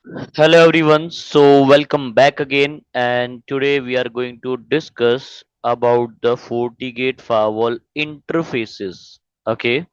Hello everyone, so welcome back again, and today we are going to discuss about the FortiGate Firewall interfaces. Okay,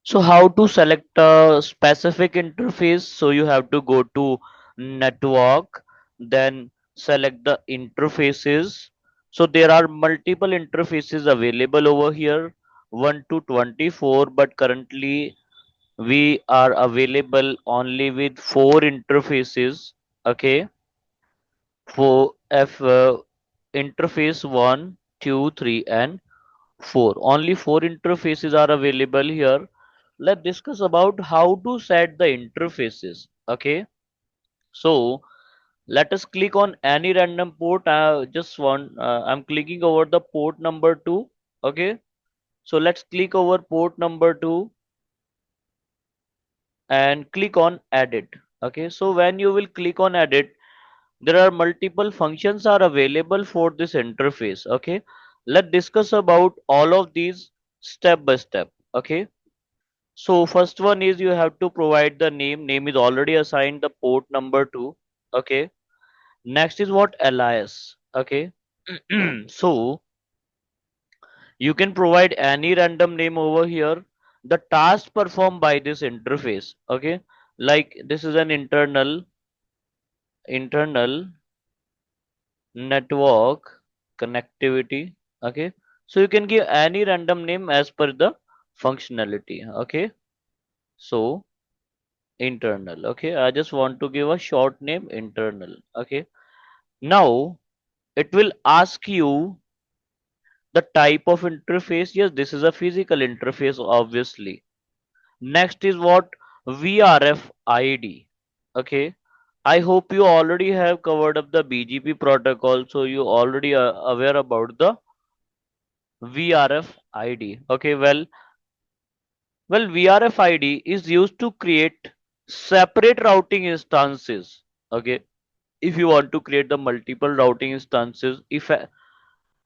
so how to select a specific interface? So you have to go to network, then select the interfaces. So there are multiple interfaces available over here, 1 to 24, but currently we are available only with four interfaces. Okay, for F interface 1, 2, 3, and 4. Only four interfaces are available here. Let's discuss about how to set the interfaces. Okay, so let us click on any random port. I'm clicking over the port number 2. Okay, so let's click over port number 2 and click on edit. Okay, so when you will click on edit, there are multiple functions are available for this interface. Okay, let's discuss about all of these step by step. Okay, so first one is you have to provide the name is already assigned the port number 2. Okay, next is what alias. Okay, so you can provide any random name over here. The task performed by this interface. Okay, like this is an internal network connectivity. Okay, so you can give any random name as per the functionality. Okay, so internal. Okay, I just want to give a short name internal. Okay, now it will ask you the type of interface. Yes, this is a physical interface, obviously. Next is what? VRF ID. Okay, I hope you already have covered up the BGP protocol, so you already are aware about the VRF ID. Okay, well, VRF ID is used to create separate routing instances. Okay, if you want to create the multiple routing instances, if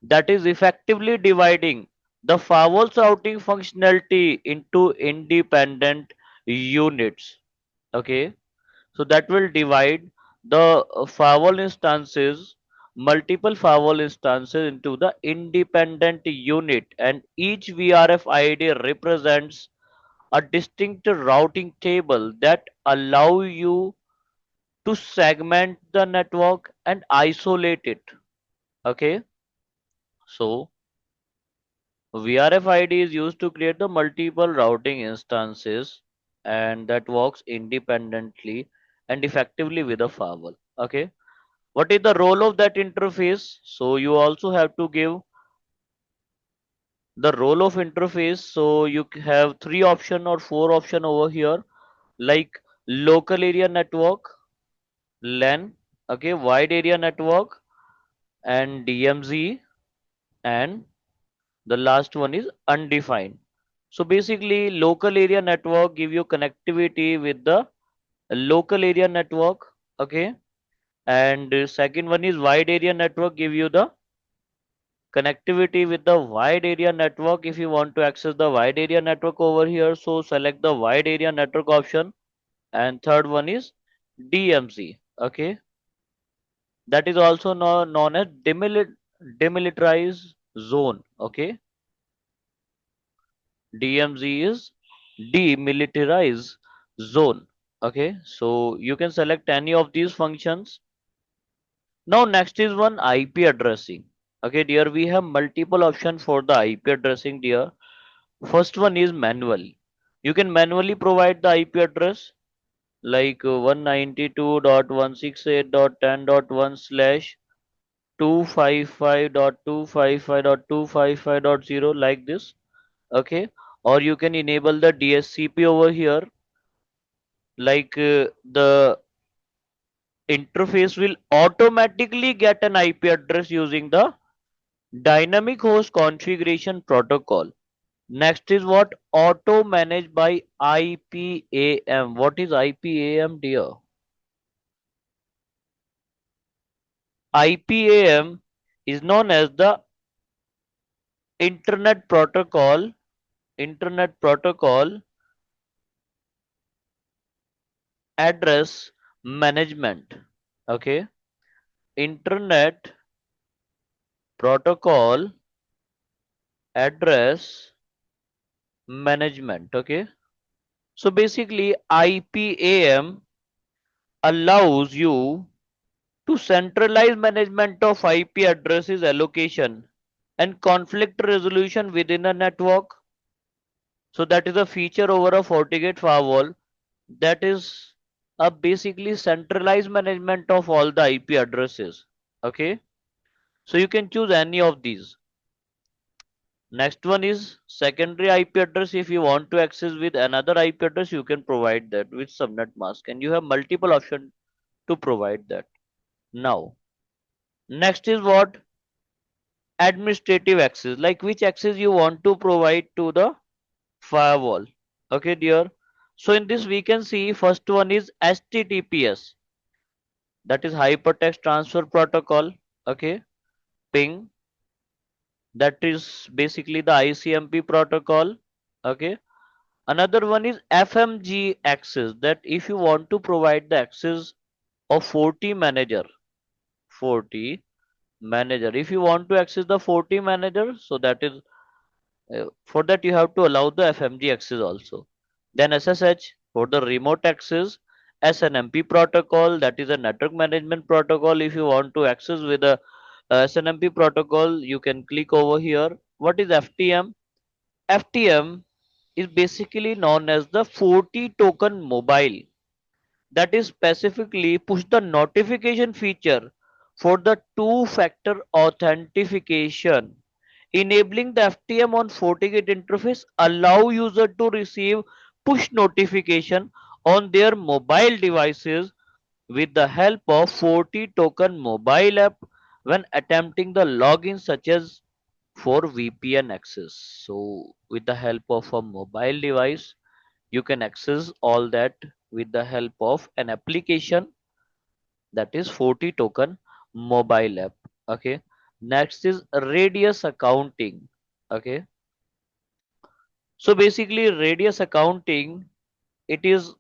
that is effectively dividing the firewall's routing functionality into independent units. Okay, so that will divide the firewall instances, multiple firewall instances into the independent unit, and each VRF ID represents a distinct routing table that allow you to segment the network and isolate it. Okay, so VRF ID is used to create the multiple routing instances and that works independently and effectively with a firewall. Okay, what is the role of that interface? So you also have to give the role of interface. So you have three option or four option over here, like local area network, LAN, okay, wide area network, and DMZ, and the last one is undefined. So basically, local area network give you connectivity with the local area network, okay, and second one is wide area network give you the connectivity with the wide area network. If you want to access the wide area network over here, so select the wide area network option, and third one is DMZ, okay, that is also known as demilitarized zone. Okay, DMZ is demilitarized zone. Okay, so you can select any of these functions. Now next is one IP addressing. Okay, dear, we have multiple options for the IP addressing, dear. First one is manually. You can manually provide the IP address like 192.168.10.1 slash 255.255.255.0 like this. Okay, or you can enable the DSCP over here, like the interface will automatically get an IP address using the dynamic host configuration protocol. Next is what? Auto managed by IPAM. What is IPAM, dear? IPAM is known as the internet protocol internet protocol address management. Okay, internet protocol address management. Okay, so basically IPAM allows you to centralize management of IP addresses allocation and conflict resolution within a network. So that is a feature over a FortiGate firewall, that is a basically centralized management of all the IP addresses. Okay, so you can choose any of these. Next one is secondary IP address. If you want to access with another IP address, you can provide that with subnet mask, and you have multiple options to provide that. Now, next is what? Administrative access, like which access you want to provide to the firewall. Okay, dear. So in this we can see first one is HTTPS, that is hypertext transfer protocol. Okay, ping, that is basically the ICMP protocol. Okay, another one is FMG access, that if you want to provide the access of 40 manager, 40 manager, if you want to access the 40 manager, so that is for that you have to allow the FMG access also. Then SSH for the remote access, SNMP protocol, that is a network management protocol. If you want to access with a SNMP protocol, you can click over here. What is FTM? FTM is basically known as the 40 token mobile, that is specifically push the notification feature for the two-factor authentication. Enabling the FTM on FortiGate interface allow user to receive push notification on their mobile devices with the help of 40 token mobile app when attempting the login, such as for VPN access. So with the help of a mobile device, you can access all that with the help of an application, that is 40 token mobile app. Okay, next is radius accounting. Okay, so basically radius accounting, it is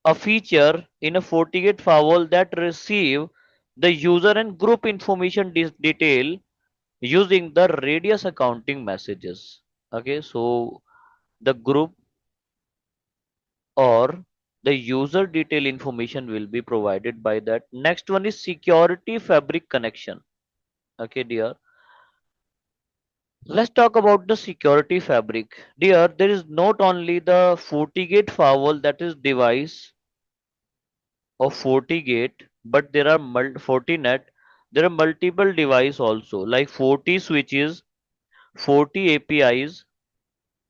a feature in a FortiGate firewall that receive the user and group information detail using the radius accounting messages. Okay, so the group or the user detail information will be provided by that. Next one is security fabric connection. Okay, dear. Let's talk about the security fabric. Dear, there is not only the FortiGate firewall, that is device of FortiGate, but there are Fortinet. There are multiple device also, like 40 switches, 40 APIs,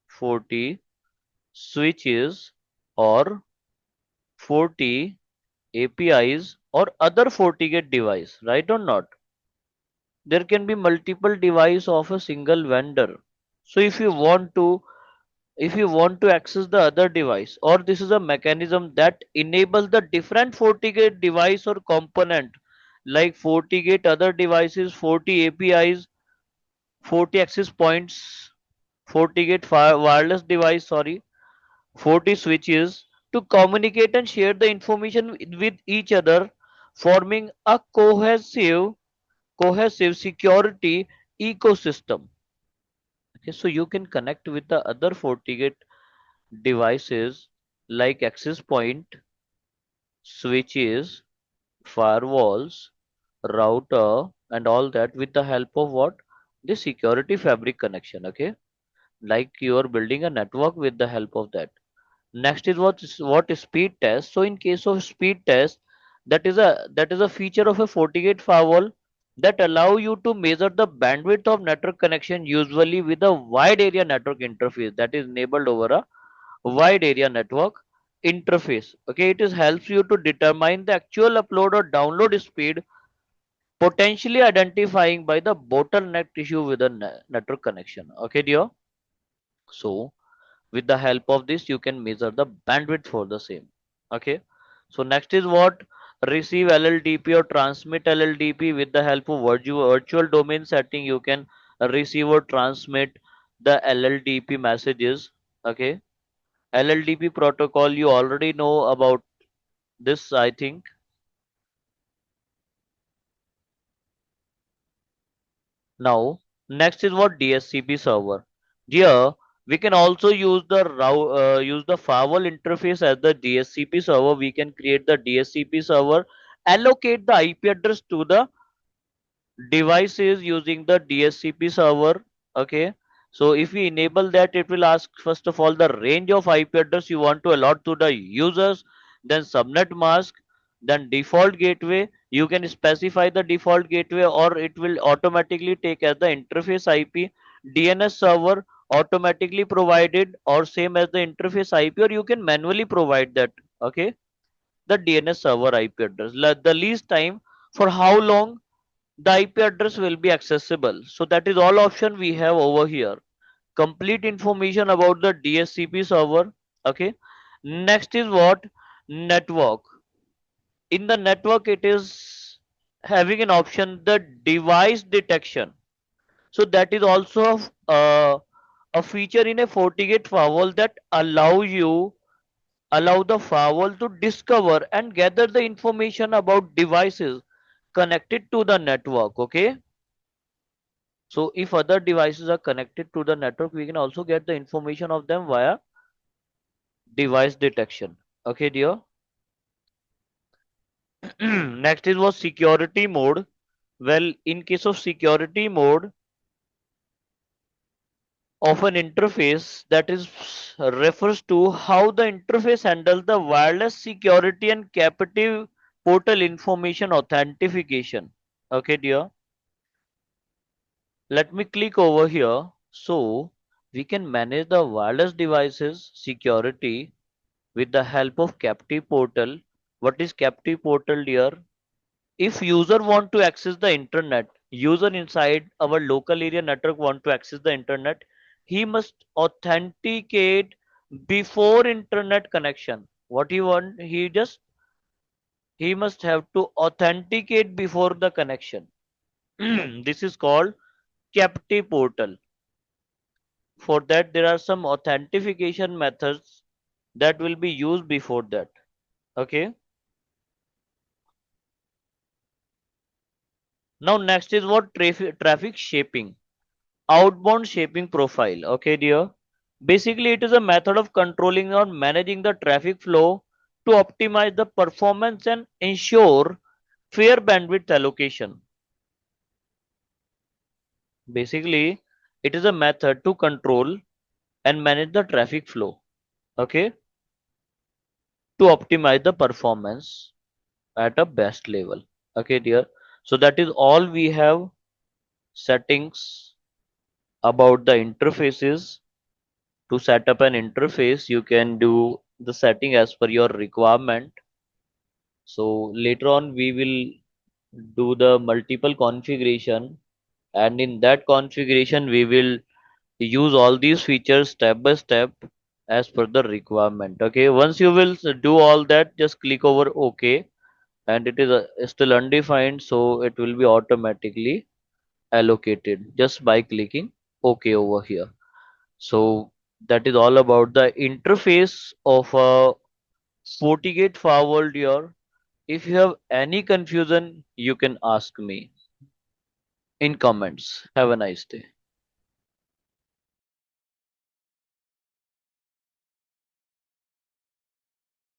40 switches, or 40 APIs or other FortiGate device, right or not? There can be multiple device of a single vendor. So if you want to access the other device, or this is a mechanism that enables the different FortiGate device or component, like FortiGate other devices, 40 APIs, 40 access points, FortiGate wireless device, sorry, 40 switches, to communicate and share the information with each other, forming a cohesive security ecosystem. Okay, so you can connect with the other FortiGate devices like access point, switches, firewalls, router, and all that with the help of what? The security fabric connection. Okay, like you are building a network with the help of that. Next is what is speed test. So in case of speed test, that is a feature of a FortiGate firewall that allow you to measure the bandwidth of network connection, usually with a wide area network interface, that is enabled over a wide area network interface. Okay, it is helps you to determine the actual upload or download speed, potentially identifying by the bottleneck issue with a network connection. Okay, dear. So with the help of this you can measure the bandwidth for the same. Okay, so next is what? Receive LLDP or transmit LLDP. With the help of virtual domain setting, you can receive or transmit the LLDP messages. Okay, LLDP protocol, you already know about this, I think. Now, next is what DSCP server. Here, we can also use the firewall interface as the DSCP server. We can create the DSCP server, allocate the IP address to the devices using the DSCP server. Okay. So if we enable that, it will ask first of all the range of IP address you want to allot to the users, then subnet mask, then default gateway. You can specify the default gateway or it will automatically take as the interface IP. DNS server automatically provided or same as the interface IP, or you can manually provide that. Okay. The DNS server IP address. The least time for how long the IP address will be accessible. So that is all option we have over here. Complete information about the DSCP server. Okay. Next is what? Network. In the network, it is having an option the device detection. So that is also a feature in a FortiGate firewall that allow the firewall to discover and gather the information about devices connected to the network. Okay. So if other devices are connected to the network, we can also get the information of them via device detection. Okay, dear. Next is was security mode. Well, in case of security mode of an interface, that is refers to how the interface handles the wireless security and captive portal information authentication. Okay, dear. Let me click over here. So we can manage the wireless devices security with the help of captive portal. What is captive portal here? If user want to access the internet, user inside our local area network want to access the internet, he must authenticate before internet connection. What he want? He must have to authenticate before the connection. This is called captive portal. For that, there are some authentication methods that will be used before that. Okay. Now next is what traffic shaping, outbound shaping profile. Okay, dear. Basically, it is a method of controlling or managing the traffic flow to optimize the performance and ensure fair bandwidth allocation. Basically, it is a method to control and manage the traffic flow. Okay, to optimize the performance at a best level. Okay, dear. So that is all we have settings about the interfaces. To set up an interface, you can do the setting as per your requirement. So later on, we will do the multiple configuration, and in that configuration, we will use all these features step by step as per the requirement. Okay, once you will do all that, just click over OK, and it is still undefined, so it will be automatically allocated just by clicking OK over here. So that is all about the interface of a FortiGate firewall here. If you have any confusion, you can ask me in comments. Have a nice day.